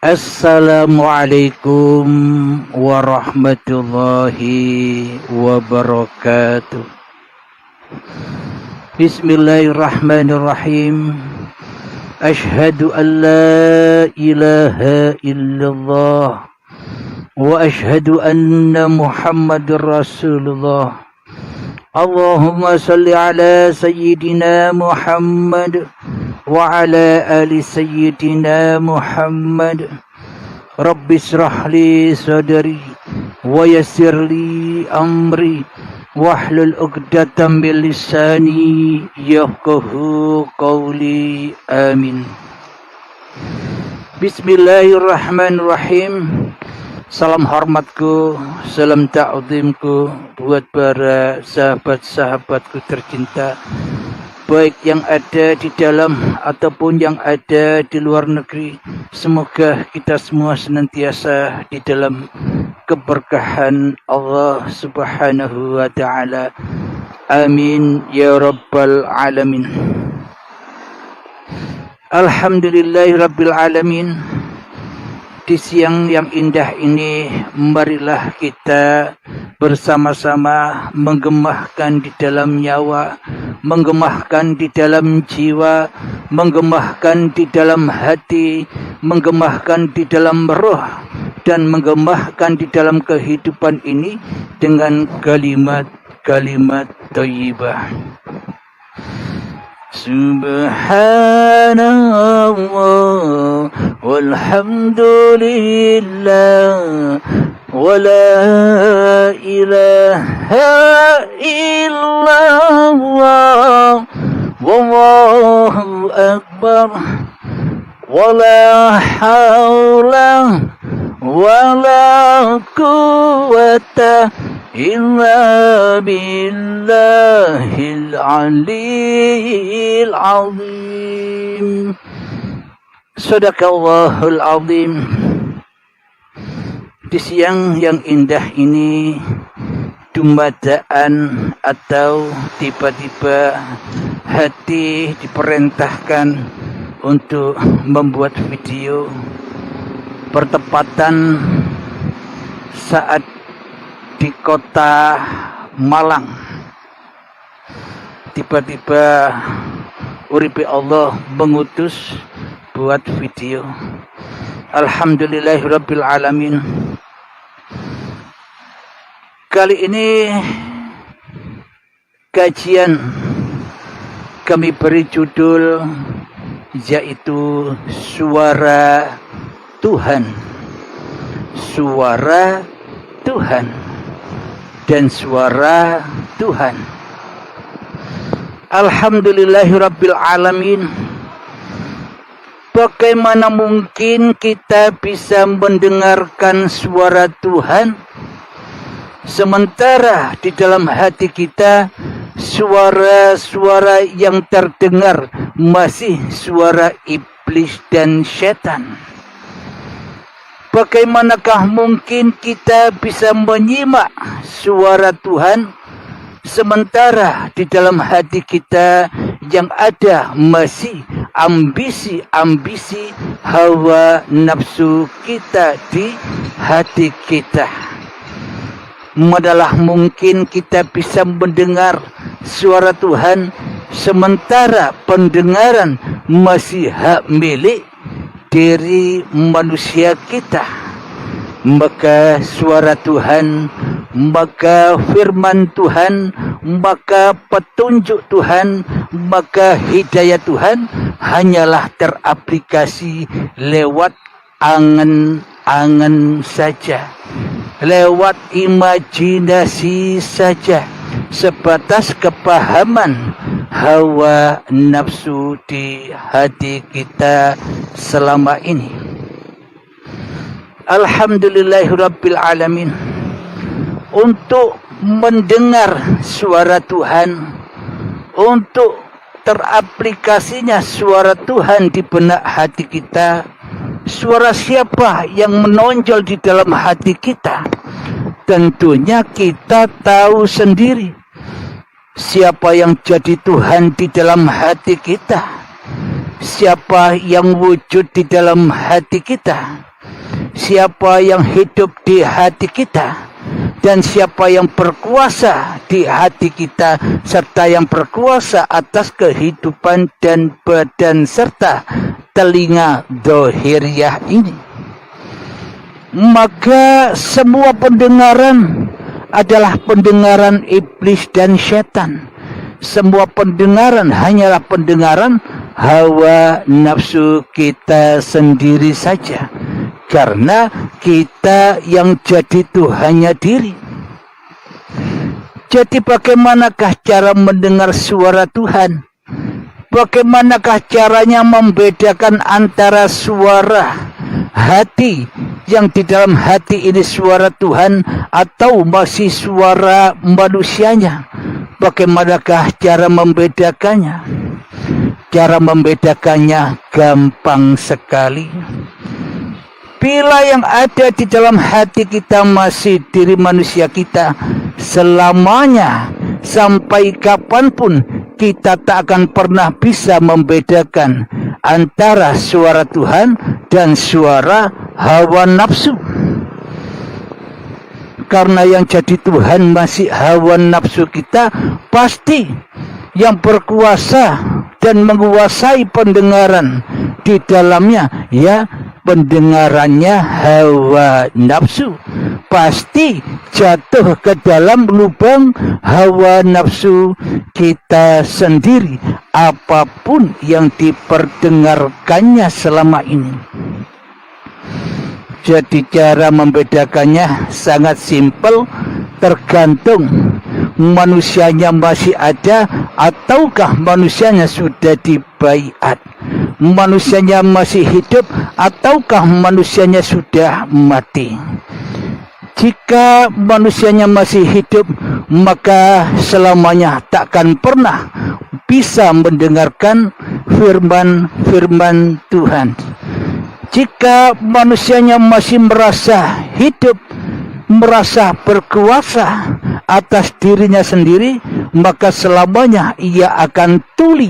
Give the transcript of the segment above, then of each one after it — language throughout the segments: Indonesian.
Assalamualaikum warahmatullahi wabarakatuh. Bismillahirrahmanirrahim. Ashhadu an la ilaha illallah wa ashhadu anna Muhammadar Rasulullah. Allahumma salli ala sayyidina Muhammad wa ala ali sayyidina Muhammad. Rabbi israh li sadri wa yassir li amri wahlul 'uqdatam min lisani yafqahu qawli. Amin. Bismillahirrahmanirrahim. Salam hormatku, salam ta'zimku buat para sahabat-sahabatku tercinta, baik yang ada di dalam ataupun yang ada di luar negeri. Semoga kita semua senantiasa di dalam keberkahan Allah Subhanahu wa ta'ala. Amin ya rabbal alamin. Alhamdulillahi rabbil alamin. Di siang yang indah ini, marilah kita bersama-sama menggemahkan di dalam nyawa, menggemahkan di dalam jiwa, menggemahkan di dalam hati, menggemahkan di dalam roh, dan menggemahkan di dalam kehidupan ini dengan kalimat-kalimat thayyibah. Subhanallah walhamdulillah wa la ilaha illallah wallahu akbar wa la hawla wa la quwwata illa billahil aliyil azim. Sadaqallahul azim. Di siang yang indah ini, dumadaan atau tiba-tiba hati diperintahkan untuk membuat video bertepatan saat di kota Malang. Tiba-tiba uripe Allah mengutus buat video. Alhamdulillahirabbil alamin. Kali ini kajian kami beri judul yaitu Suara Tuhan. Suara Tuhan dan suara Tuhan. Alhamdulillahirabbil alamin. Bagaimana mungkin kita bisa mendengarkan suara Tuhan sementara di dalam hati kita suara-suara yang terdengar masih suara iblis dan setan? Bagaimanakah mungkin kita bisa menyimak suara Tuhan sementara di dalam hati kita yang ada masih ambisi-ambisi hawa nafsu kita di hati kita? Madalah mungkin kita bisa mendengar suara Tuhan sementara pendengaran masih hak milik diri manusia kita. Maka suara Tuhan, maka firman Tuhan, maka petunjuk Tuhan, maka hidayah Tuhan hanyalah teraplikasi lewat angan-angan saja, lewat imajinasi saja, sebatas kepahaman hawa nafsu di hati kita selama ini. Alhamdulillahirabbil alamin. Untuk mendengar suara Tuhan, untuk teraplikasinya suara Tuhan di benak hati kita, suara siapa yang menonjol di dalam hati kita? Tentunya kita tahu sendiri siapa yang jadi Tuhan di dalam hati kita, siapa yang wujud di dalam hati kita. siapa yang hidup di hati kita, dan siapa yang berkuasa di hati kita, serta yang berkuasa atas kehidupan dan badan serta telinga dohiriah ini. Maka semua pendengaran adalah pendengaran iblis dan setan. Semua pendengaran hanyalah pendengaran hawa nafsu kita sendiri saja. Karena kita yang jadi Tuhannya diri. Jadi bagaimanakah cara mendengar suara Tuhan? Bagaimanakah caranya membedakan antara suara hati yang di dalam hati ini suara Tuhan atau masih suara manusianya? Bagaimanakah cara membedakannya? Cara membedakannya gampang sekali. Bila yang ada di dalam hati kita masih diri manusia kita, selamanya sampai kapanpun kita tak akan pernah bisa membedakan antara suara Tuhan dan suara hawa nafsu. Karena yang jadi Tuhan masih hawa nafsu kita, pasti yang berkuasa dan menguasai pendengaran di dalamnya, ya pendengarannya hawa nafsu. Pasti jatuh ke dalam lubang hawa nafsu kita sendiri, apapun yang diperdengarkannya selama ini. Jadi cara membedakannya sangat simpel, tergantung manusianya masih ada ataukah manusianya sudah dibaiat. Manusianya masih hidup ataukah manusianya sudah mati. Jika manusianya masih hidup, maka selamanya takkan pernah bisa mendengarkan firman-firman Tuhan. Jika manusianya masih merasa hidup, merasa berkuasa atas dirinya sendiri, maka selamanya ia akan tuli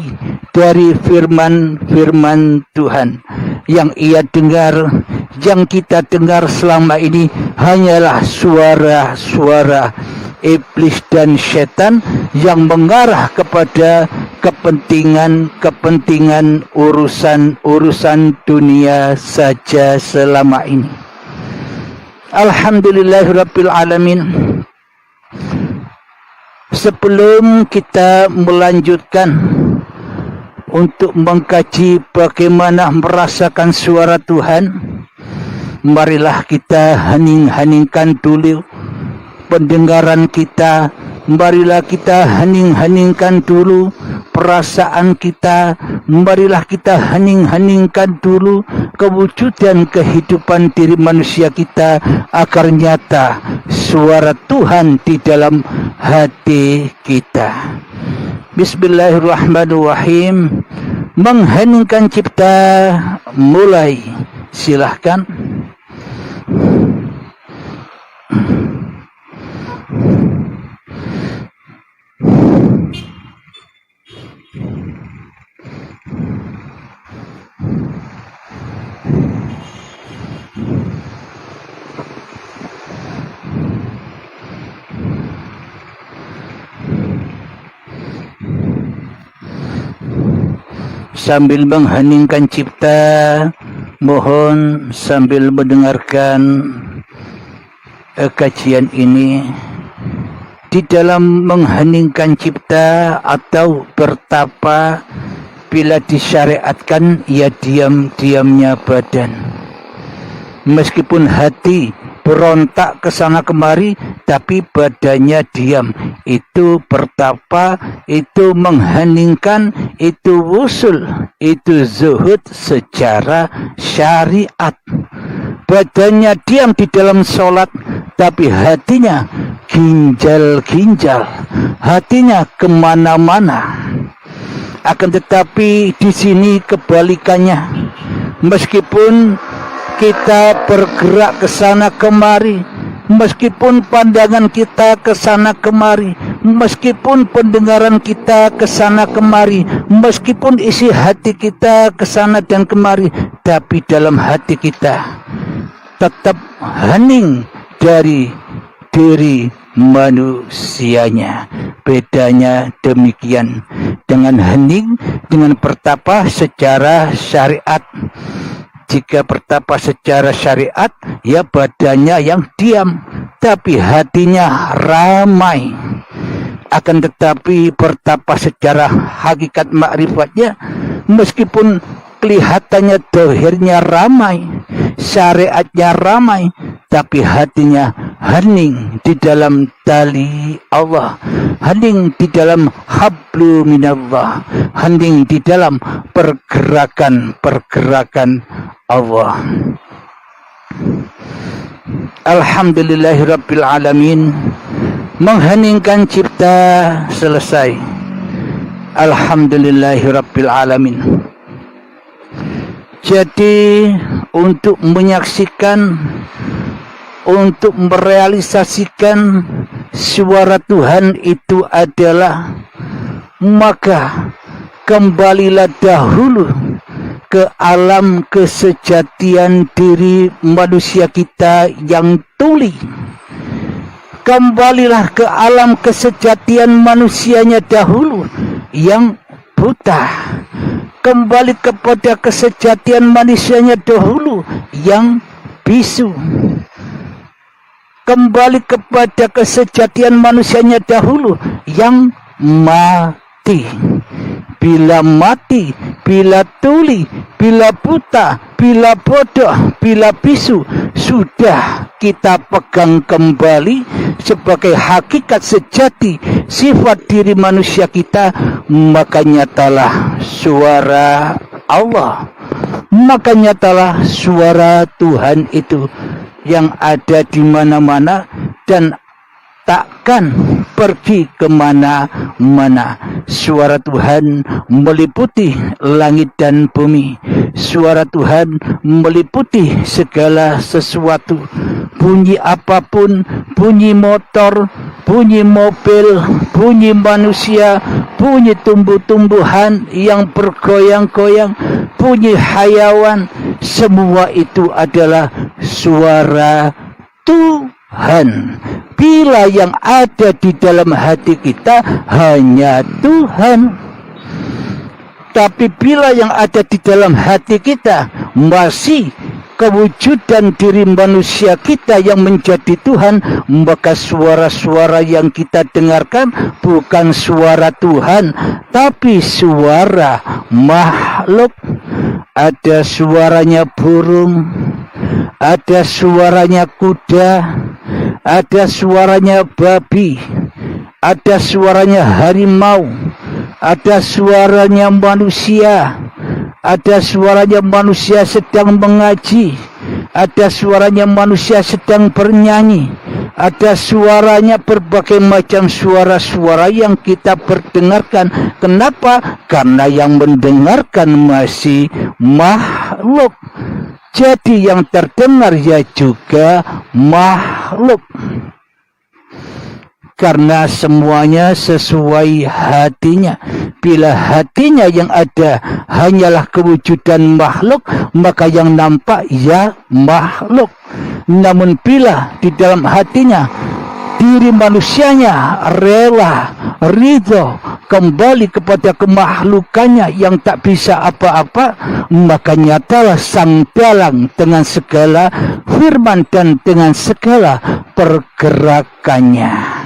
dari firman-firman Tuhan. Yang ia dengar, yang kita dengar selama ini hanyalah suara-suara iblis dan setan yang mengarah kepada kepentingan urusan dunia saja selama ini. Alhamdulillahirabbil alamin. Sebelum kita melanjutkan untuk mengkaji bagaimana merasakan suara Tuhan, marilah kita hening-heningkan dulu pendengaran kita. Marilah kita hening-heningkan dulu perasaan kita. Marilah kita hening-heningkan dulu kewujudan kehidupan diri manusia kita, agar nyata suara Tuhan di dalam hati kita. Bismillahirrahmanirrahim. Mengheningkan cipta, mulai. Silahkan. Sambil mengheningkan cipta, mohon sambil mendengarkan kajian ini. Di dalam mengheningkan cipta atau bertapa, bila disyariatkan, ya diam-diamnya badan. Meskipun hati berontak ke sana kemari, tapi badannya diam. Itu bertapa, itu mengheningkan, itu wusul, itu zuhud secara syariat. Badannya diam di dalam sholat, tapi hatinya ginjal-ginjal, hatinya kemana-mana. Akan tetapi di sini kebalikannya. Meskipun kita bergerak ke sana kemari, meskipun pandangan kita ke sana kemari, meskipun pendengaran kita ke sana kemari, meskipun isi hati kita ke sana dan kemari, tapi dalam hati kita tetap hening dari diri manusianya. Bedanya demikian dengan hening dengan bertapa secara syariat. Jika bertapa secara syariat, ya badannya yang diam, tapi hatinya ramai. Akan tetapi bertapa secara hakikat makrifatnya, meskipun kelihatannya dohirnya ramai, syariatnya ramai, tapi hatinya hening di dalam tali Allah, hening di dalam hablu minallah, hening di dalam pergerakan Allah. Alhamdulillahirabbil alamin. Mengheningkan cipta selesai. Alhamdulillahirabbil alamin. Jadi untuk menyaksikan, untuk merealisasikan suara Tuhan itu adalah, maka kembalilah dahulu ke alam kesejatian diri manusia kita yang tuli. Kembalilah ke alam kesejatian manusianya dahulu yang buta. Kembali kepada kesejatian manusianya dahulu yang bisu. Kembali kepada kesejatian manusianya dahulu yang mati. Bila mati, bila tuli, bila buta, bila bodoh, bila bisu, sudah kita pegang kembali sebagai hakikat sejati sifat diri manusia kita, maka nyatalah suara Allah, maka nyatalah suara Tuhan itu yang ada di mana-mana dan takkan pergi kemana-mana. Suara Tuhan meliputi langit dan bumi. Suara Tuhan meliputi segala sesuatu. Bunyi apapun, bunyi motor, bunyi mobil, bunyi manusia, bunyi tumbuh-tumbuhan yang bergoyang-goyang, bunyi hayawan, semua itu adalah suara Tuhan. Bila yang ada di dalam hati kita hanya Tuhan, tapi bila yang ada di dalam hati kita masih kewujudan diri manusia kita yang menjadi Tuhan, maka suara-suara yang kita dengarkan bukan suara Tuhan, tapi suara makhluk. Ada suaranya burung, ada suaranya kuda, ada suaranya babi, ada suaranya harimau, ada suaranya manusia, ada suaranya manusia sedang mengaji, ada suaranya manusia sedang bernyanyi, ada suaranya berbagai macam suara-suara yang kita perdengarkan. Kenapa? Karena yang mendengarkan masih makhluk. Jadi yang terdengar ya juga makhluk. Karena semuanya sesuai hatinya. Bila hatinya yang ada hanyalah kewujudan makhluk, maka yang nampak ya makhluk. Namun bila di dalam hatinya diri manusianya rela, ridho, kembali kepada kemakhlukannya yang tak bisa apa-apa, maka nyatalah sang dalang dengan segala firman dan dengan segala pergerakannya.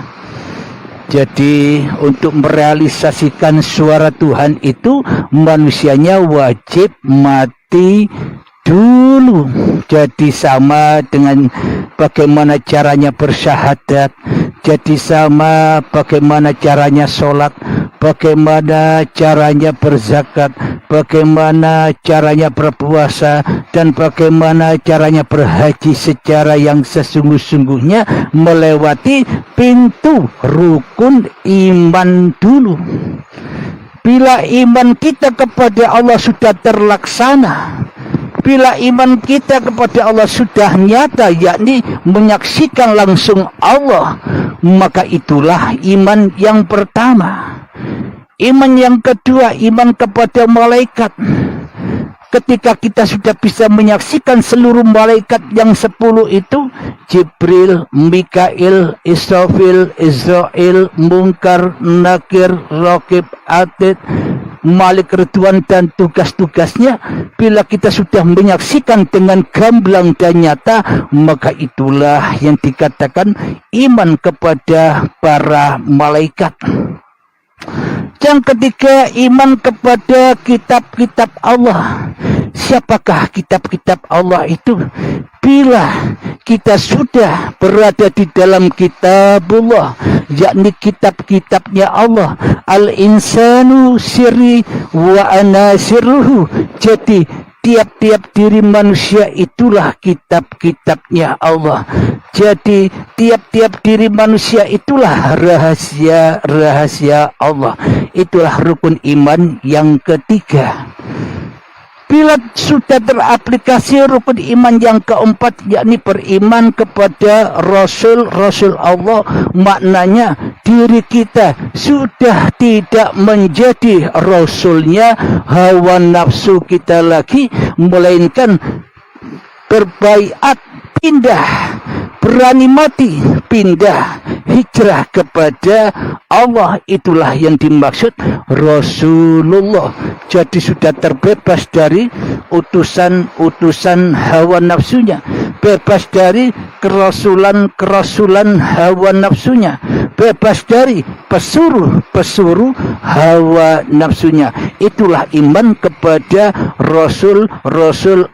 Jadi untuk merealisasikan suara Tuhan itu, manusianya wajib mati dulu. Jadi sama dengan bagaimana caranya bersyahadat, jadi sama bagaimana caranya sholat, bagaimana caranya berzakat, bagaimana caranya berpuasa, dan bagaimana caranya berhaji secara yang sesungguh-sungguhnya melewati pintu rukun iman dulu. Bila iman kita kepada Allah sudah terlaksana, bila iman kita kepada Allah sudah nyata, yakni menyaksikan langsung Allah, maka itulah iman yang pertama. Iman yang kedua, iman kepada malaikat. ketika kita sudah bisa menyaksikan seluruh malaikat yang 10 itu, Jibril, Mikail, Israfil, Israel, Munkar, Nakir, Raqib, Atid, Malik, Ridwan, dan tugas-tugasnya, bila kita sudah menyaksikan dengan gamblang dan nyata, maka itulah yang dikatakan iman kepada para malaikat. Yang ketiga, iman kepada kitab-kitab Allah. Siapakah kitab-kitab Allah itu? Bila kita sudah berada di dalam kitabullah, yakni kitab-kitabnya Allah, al-insanu sirri wa anasiruhu. Jadi tiap-tiap diri manusia itulah kitab-kitabnya Allah. Jadi tiap-tiap diri manusia itulah rahasia-rahasia Allah. Itulah rukun iman yang ketiga. Bila sudah teraplikasi rukun iman yang keempat, yakni beriman kepada Rasul-Rasul Allah, maknanya diri kita sudah tidak menjadi Rasulnya hawa nafsu kita lagi, melainkan berbaiat, pindah, berani mati, pindah, hijrah kepada Allah. Itulah yang dimaksud Rasulullah. Jadi sudah terbebas dari utusan-utusan hawa nafsunya, bebas dari kerasulan hawa nafsunya, bebas dari pesuruh hawa nafsunya. Itulah iman kepada Rasul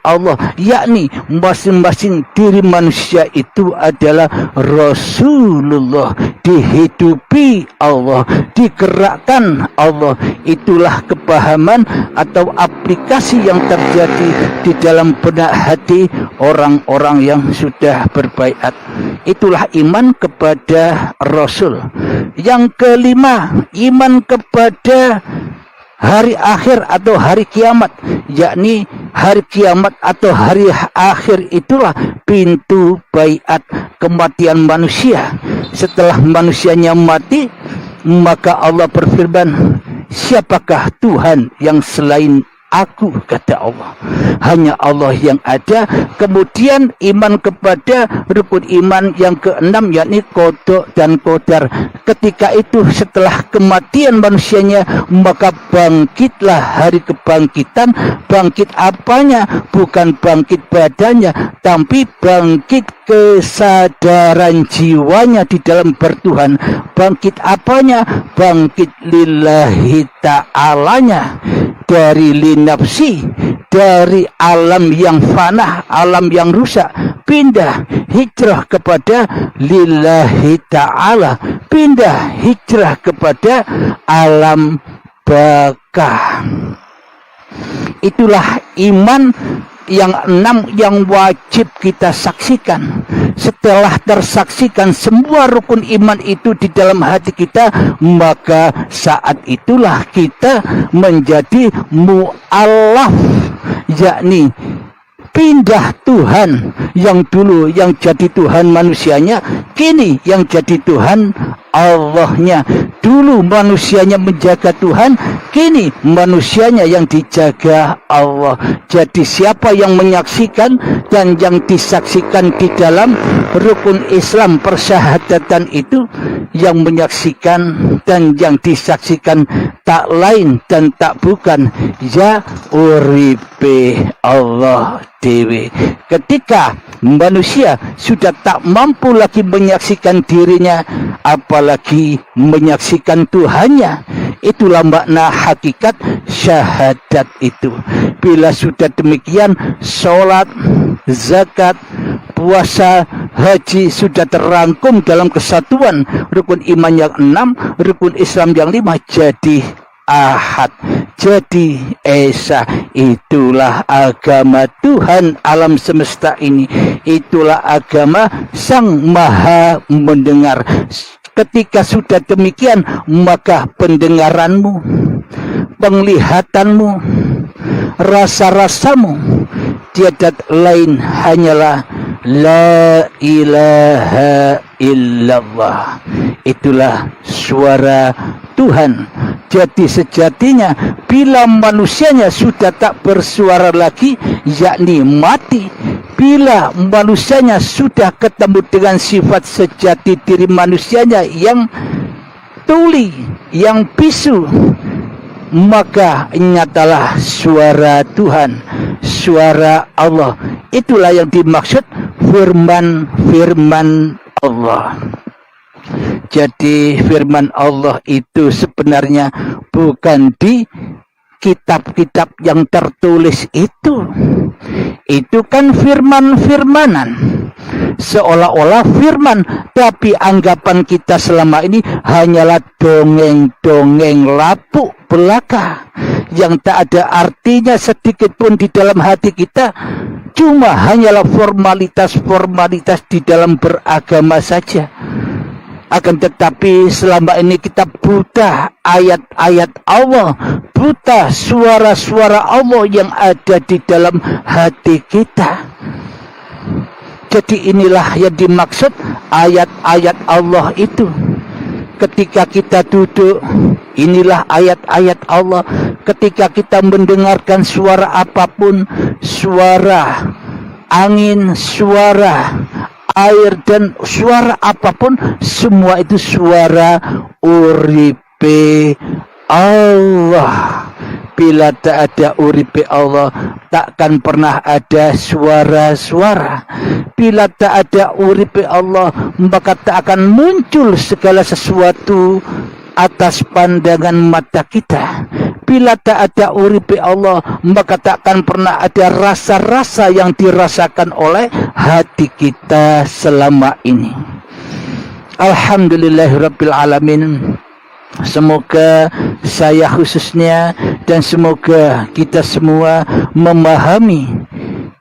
Allah, yakni masing-masing diri manusia itu adalah Rasulullah, dihidupi Allah, digerakkan Allah. Itulah kepahaman atau aplikasi yang terjadi di dalam benak hati orang-orang yang sudah berbaiat. Itulah iman kepada Rasul. Yang kelima, iman kepada hari akhir atau hari kiamat, yakni hari kiamat atau hari akhir itulah pintu baiat kematian manusia. Setelah manusianya mati, maka Allah berfirman, siapakah Tuhan yang selain aku, kata Allah. Hanya Allah yang ada. Kemudian iman kepada rukun iman yang keenam, yakni qada dan qadar. Ketika itu setelah kematian manusianya, maka bangkitlah hari kebangkitan. Bangkit apanya? Bukan bangkit badannya, tapi bangkit kesadaran jiwanya di dalam bertuhan. Bangkit apanya? Bangkit lillahi ta'alanya, dari linafsi, dari alam yang fana, alam yang rusak, pindah hijrah kepada lillahi ta'ala, pindah hijrah kepada alam baka. Itulah iman yang enam yang wajib kita saksikan. Setelah tersaksikan semua rukun iman itu di dalam hati kita, maka saat itulah kita menjadi mu'allaf, yakni pindah Tuhan yang dulu yang jadi Tuhan manusianya, kini yang jadi Tuhan Allahnya. Dulu manusianya menjaga Tuhan, kini manusianya yang dijaga Allah. Jadi siapa yang menyaksikan dan yang disaksikan di dalam rukun Islam persyahadatan itu, yang menyaksikan dan yang disaksikan tak lain dan tak bukan ya uripe Allah dewi. Ketika manusia sudah tak mampu lagi menyaksikan dirinya, apalagi menyaksikan Tuhannya, itulah makna hakikat syahadat itu. Bila sudah demikian, sholat, zakat, puasa, haji sudah terangkum dalam kesatuan rukun iman yang enam, rukun Islam yang lima, jadi ahad, jadi esa. Itulah agama Tuhan alam semesta ini. Itulah agama Sang Maha Mendengar. Ketika sudah demikian, maka pendengaranmu, penglihatanmu, rasa-rasamu tiada lain hanyalah la ilaha illallah. Itulah suara Tuhan. Jadi sejatinya bila manusianya sudah tak bersuara lagi, yakni mati, bila manusianya sudah ketemu dengan sifat sejati diri manusianya yang tuli, yang bisu, maka nyatalah suara Tuhan, suara Allah. Itulah yang dimaksud firman Allah. Jadi firman Allah itu sebenarnya bukan di kitab-kitab yang tertulis itu. Itu kan firman-firmanan, seolah-olah firman, tapi anggapan kita selama ini hanyalah dongeng-dongeng lapuk belaka yang tak ada artinya sedikit pun di dalam hati kita. Cuma hanyalah formalitas-formalitas di dalam beragama saja. Akan tetapi selama ini kita buta ayat-ayat Allah, buta suara-suara Allah yang ada di dalam hati kita. Jadi inilah yang dimaksud ayat-ayat Allah itu. Ketika kita duduk, inilah ayat-ayat Allah. Ketika kita mendengarkan suara apapun, suara angin, suara air, dan suara apapun, semua itu suara uripe Allah. Bila tak ada uripe Allah, takkan pernah ada suara-suara. Bila tak ada uripe Allah, maka tak akan muncul segala sesuatu atas pandangan mata kita. Bila tak ada uripe Allah, maka tak akan pernah ada rasa-rasa yang dirasakan oleh hati kita selama ini. Alhamdulillahirabbil alamin. Semoga saya khususnya dan semoga kita semua memahami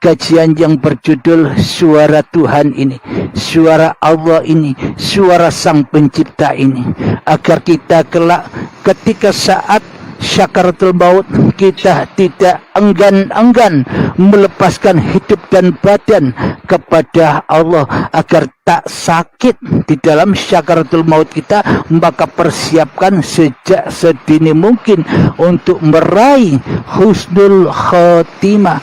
kajian yang berjudul Suara Tuhan ini, suara Allah ini, suara Sang Pencipta ini, agar kita kelak ketika saat syakaratul maut kita tidak enggan-enggan melepaskan hidup dan badan kepada Allah, agar tak sakit di dalam syakaratul maut kita. Maka persiapkan sejak sedini mungkin untuk meraih husnul khotimah.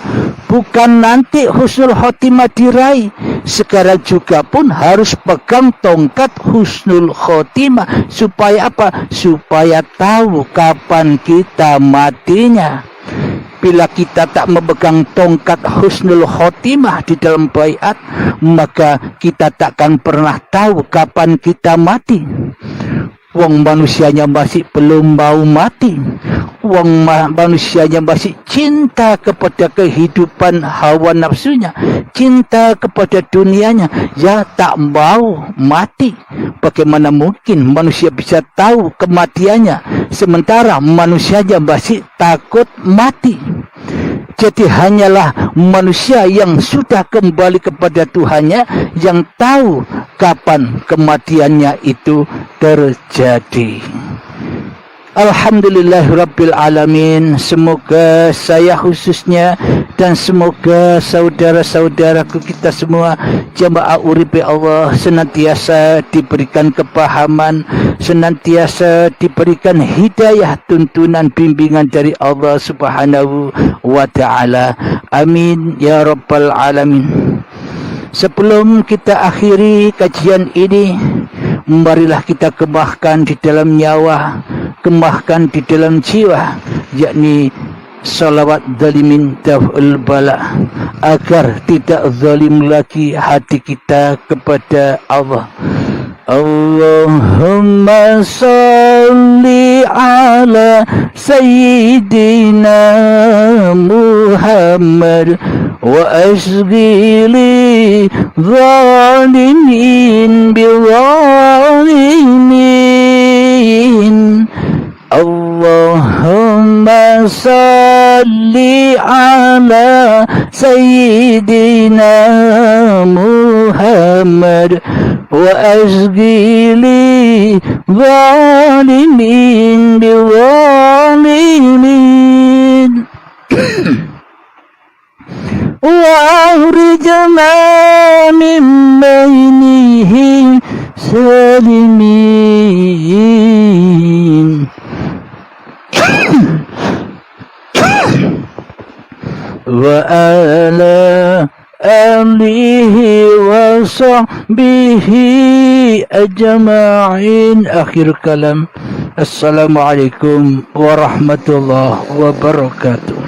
Bukan nanti husnul khotimah diraih, sekarang juga pun harus pegang tongkat husnul khotimah. Supaya apa? Supaya tahu kapan kita matinya. Bila kita tak memegang tongkat husnul khotimah di dalam baiat, maka kita takkan pernah tahu kapan kita mati. Wong manusianya masih belum mau mati. Wong manusianya masih cinta kepada kehidupan hawa nafsunya, cinta kepada dunianya, ya tak mau mati. Bagaimana mungkin manusia bisa tahu kematiannya sementara manusianya masih takut mati? Jadi hanyalah manusia yang sudah kembali kepada Tuhannya yang tahu kapan kematiannya itu terjadi. Alhamdulillahirabbil alamin. Semoga saya khususnya dan semoga saudara-saudaraku kita semua jamaah uripe Allah senantiasa diberikan kepahaman, senantiasa diberikan hidayah, tuntunan, bimbingan dari Allah Subhanahu wa taala. Amin ya rabbal alamin. Sebelum kita akhiri kajian ini, marilah kita kemahkan di dalam nyawa, kemahkan di dalam jiwa, yakni salawat zalimin daf'ul bala, agar tidak zalim lagi hati kita kepada Allah. Allahumma salli ala Sayyidina Muhammad wa asghili zalimin bizalimin. Allahumma salli ala Sayyidina Muhammad wa asghili zalimin bizalimin. وأخرجنا من بينهم سالمين وعلى آله وصحبه أجمعين. آخر كلام. Assalamualaikum warahmatullahi wabarakatuh.